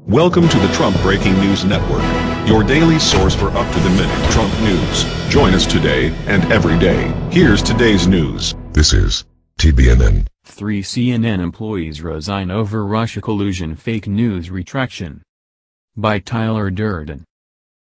Welcome to the Trump Breaking News Network, your daily source for up-to-the-minute Trump news. Join us today and every day. Here's today's news. This is TBNN. 3 CNN employees resign over Russia collusion fake news retraction. By Tyler Durden.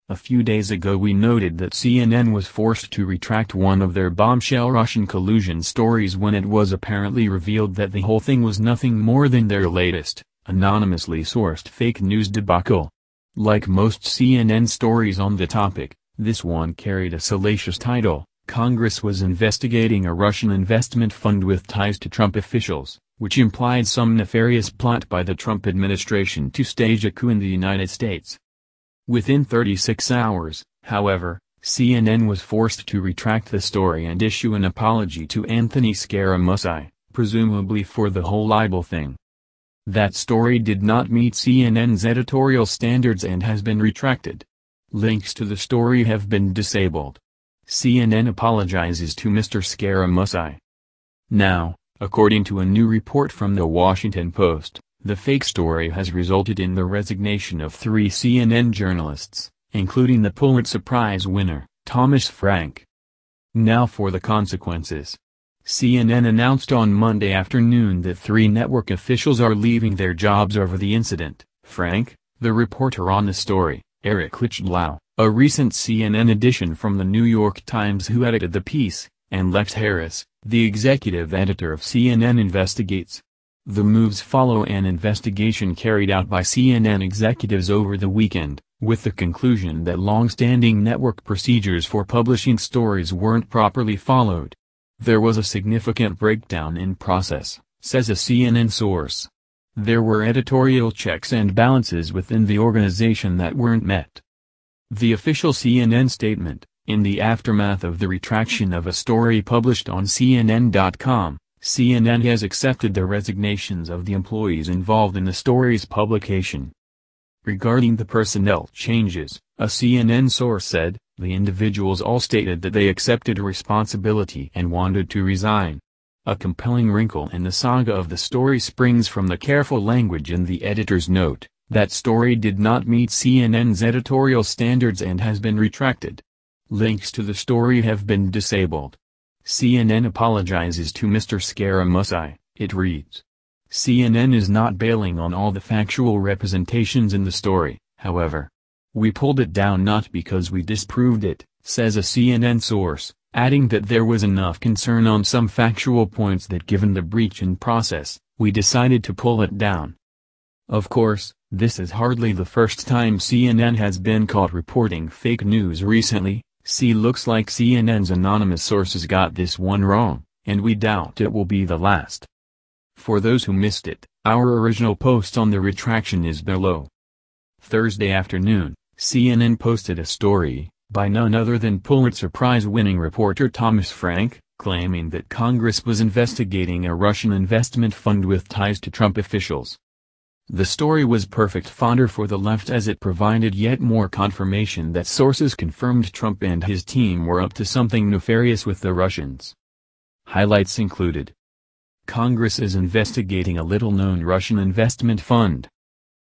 A few days ago we noted that CNN was forced to retract one of their bombshell Russian collusion stories when it was apparently revealed that the whole thing was nothing more than their latest, anonymously sourced fake news debacle. Like most CNN stories on the topic, this one carried a salacious title: Congress was investigating a Russian investment fund with ties to Trump officials, which implied some nefarious plot by the Trump administration to stage a coup in the United States. Within 36 hours, however, CNN was forced to retract the story and issue an apology to Anthony Scaramucci, presumably for the whole libel thing. That story did not meet CNN's editorial standards and has been retracted. Links to the story have been disabled. CNN apologizes to Mr. Scaramucci. Now, according to a new report from The Washington Post, the fake story has resulted in the resignation of 3 CNN journalists, including the Pulitzer Prize winner, Thomas Frank. Now for the consequences. CNN announced on Monday afternoon that 3 network officials are leaving their jobs over the incident. Frank, the reporter on the story, Eric Lichtblau, a recent CNN addition from the New York Times who edited the piece, and Lex Harris, the executive editor of CNN Investigates. The moves follow an investigation carried out by CNN executives over the weekend, with the conclusion that long-standing network procedures for publishing stories weren't properly followed. There was a significant breakdown in process, says a CNN source. There were editorial checks and balances within the organization that weren't met. The official CNN statement, in the aftermath of the retraction of a story published on CNN.com, CNN has accepted the resignations of the employees involved in the story's publication. Regarding the personnel changes, a CNN source said, the individuals all stated that they accepted responsibility and wanted to resign. A compelling wrinkle in the saga of the story springs from the careful language in the editor's note. That story did not meet CNN's editorial standards and has been retracted. Links to the story have been disabled. CNN apologizes to Mr. Scaramucci, it reads. CNN is not bailing on all the factual representations in the story, however. We pulled it down not because we disproved it, says a CNN source, adding that there was enough concern on some factual points that given the breach in process, we decided to pull it down. Of course, this is hardly the first time CNN has been caught reporting fake news recently. Looks like CNN's anonymous sources got this one wrong, and we doubt it will be the last. For those who missed it, our original post on the retraction is below. Thursday afternoon, CNN posted a story, by none other than Pulitzer Prize-winning reporter Thomas Frank, claiming that Congress was investigating a Russian investment fund with ties to Trump officials. The story was perfect fodder for the left as it provided yet more confirmation that sources confirmed Trump and his team were up to something nefarious with the Russians. Highlights included: Congress is investigating a little-known Russian investment fund.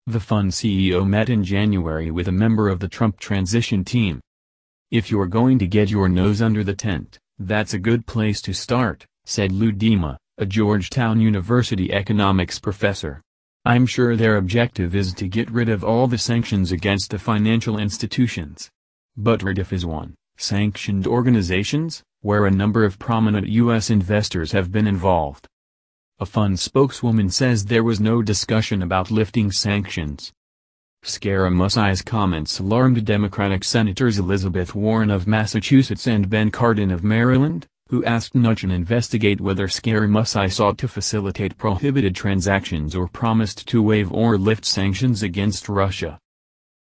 The fund CEO met in January with a member of the Trump transition team. If you're going to get your nose under the tent, that's a good place to start, said Lou Dima, a Georgetown University economics professor. I'm sure their objective is to get rid of all the sanctions against the financial institutions. But RIDIF is one, sanctioned organizations, where a number of prominent U.S. investors have been involved. A fund spokeswoman says there was no discussion about lifting sanctions. Scaramucci's comments alarmed Democratic Senators Elizabeth Warren of Massachusetts and Ben Cardin of Maryland, who asked Nugent to investigate whether Scaramucci sought to facilitate prohibited transactions or promised to waive or lift sanctions against Russia.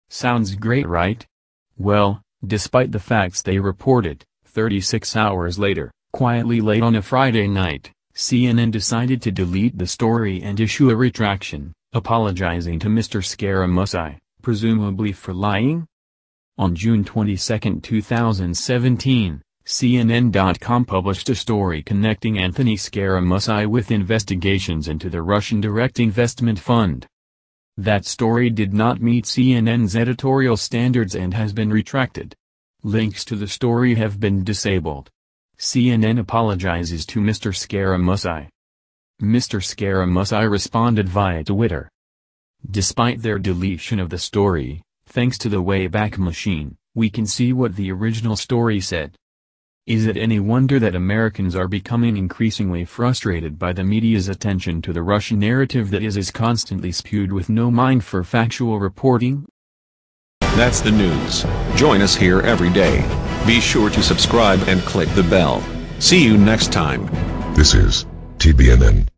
Sounds great, right? Well, despite the facts they reported, 36 hours later, quietly late on a Friday night, CNN decided to delete the story and issue a retraction, apologizing to Mr. Scaramucci, presumably for lying. On June 22, 2017, CNN.com published a story connecting Anthony Scaramucci with investigations into the Russian direct investment fund. That story did not meet CNN's editorial standards and has been retracted. Links to the story have been disabled. CNN apologizes to Mr. Scaramucci. Mr. Scaramucci responded via Twitter. Despite their deletion of the story, thanks to the Wayback Machine, we can see what the original story said. Is it any wonder that Americans are becoming increasingly frustrated by the media's attention to the Russian narrative that is constantly spewed with no mind for factual reporting? That's the news. Join us here every day. Be sure to subscribe and click the bell. See you next time. This is TBNN.